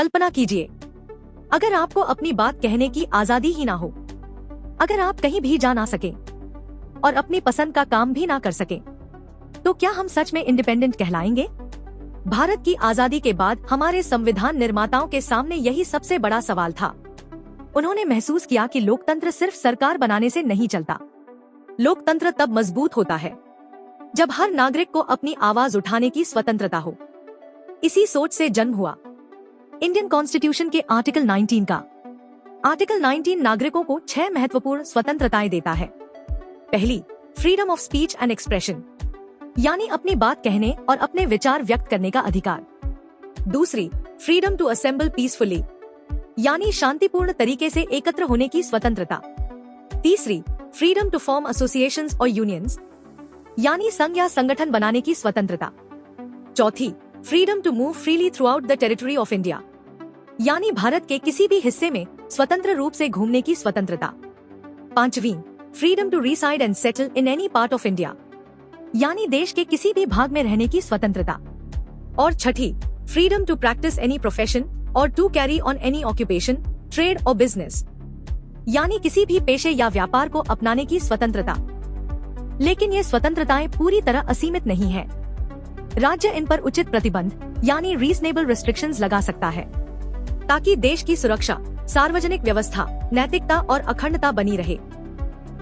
कल्पना कीजिए, अगर आपको अपनी बात कहने की आजादी ही ना हो, अगर आप कहीं भी जा ना सके और अपनी पसंद का काम भी ना कर सके, तो क्या हम सच में इंडिपेंडेंट कहलाएंगे? भारत की आजादी के बाद हमारे संविधान निर्माताओं के सामने यही सबसे बड़ा सवाल था। उन्होंने महसूस किया कि लोकतंत्र सिर्फ सरकार बनाने से नहीं चलता। लोकतंत्र तब मजबूत होता है जब हर नागरिक को अपनी आवाज उठाने की स्वतंत्रता हो। इसी सोच से जन्म हुआ इंडियन कॉन्स्टिट्यूशन के आर्टिकल 19 का। आर्टिकल 19 नागरिकों को 6 महत्वपूर्ण स्वतंत्रताएं देता है। पहली, freedom of speech and expression, यानी अपनी बात कहने और अपने विचार व्यक्त करने का अधिकार। दूसरी, फ्रीडम टू असेंबल पीसफुली, यानी शांतिपूर्ण तरीके से एकत्र होने की स्वतंत्रता। तीसरी, फ्रीडम टू फॉर्म एसोसिएशंस और यूनियंस, यानी संघ या संगठन बनाने की स्वतंत्रता। चौथी, freedom to move freely throughout the territory of India, यानी भारत के किसी भी हिस्से में स्वतंत्र रूप से घूमने की स्वतंत्रता। पांचवी, freedom to reside and settle in any part of India, यानी देश के किसी भी भाग में रहने की स्वतंत्रता। और छठी, freedom to practice any profession और to carry on any occupation, trade और बिजनेस, यानी किसी भी पेशे या व्यापार को अपनाने की स्वतंत्रता। लेकिन ये स्वतंत्रताएं पूरी तरह असीमित नहीं है। राज्य इन पर उचित प्रतिबंध यानी रीजनेबल रिस्ट्रिक्शंस लगा सकता है, ताकि देश की सुरक्षा, सार्वजनिक व्यवस्था, नैतिकता और अखंडता बनी रहे।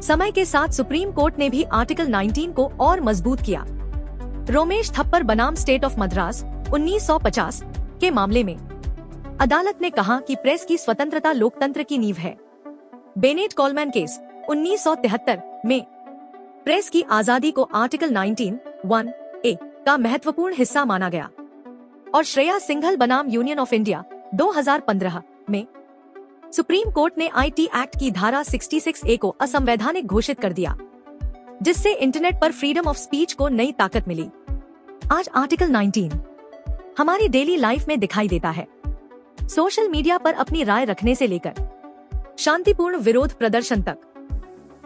समय के साथ सुप्रीम कोर्ट ने भी आर्टिकल 19 को और मजबूत किया। रोमेश थप्पर बनाम स्टेट ऑफ मद्रास 1950 के मामले में अदालत ने कहा कि प्रेस की स्वतंत्रता लोकतंत्र की नींव है। बेनेट कोलमैन केस 1973 में प्रेस की आजादी को आर्टिकल 19(1)(a) का महत्वपूर्ण हिस्सा माना गया। और श्रेया सिंघल बनाम यूनियन ऑफ इंडिया 2015 में सुप्रीम कोर्ट ने IT एक्ट की धारा 66(a) को असंवैधानिक घोषित कर दिया, जिससे इंटरनेट पर फ्रीडम ऑफ स्पीच को नई ताकत मिली। आज आर्टिकल 19 हमारी डेली लाइफ में दिखाई देता है। सोशल मीडिया पर अपनी राय रखने से लेकर शांतिपूर्ण विरोध प्रदर्शन तक।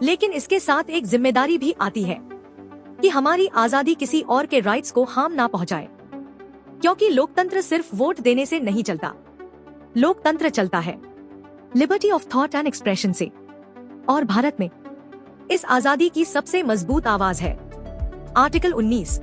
लेकिन इसके साथ एक जिम्मेदारी भी आती है कि हमारी आजादी किसी और के राइट्स को हार्म ना पहुंचाए, क्योंकि लोकतंत्र सिर्फ वोट देने से नहीं चलता। लोकतंत्र चलता है liberty of thought and expression से। और भारत में इस आजादी की सबसे मजबूत आवाज है आर्टिकल 19।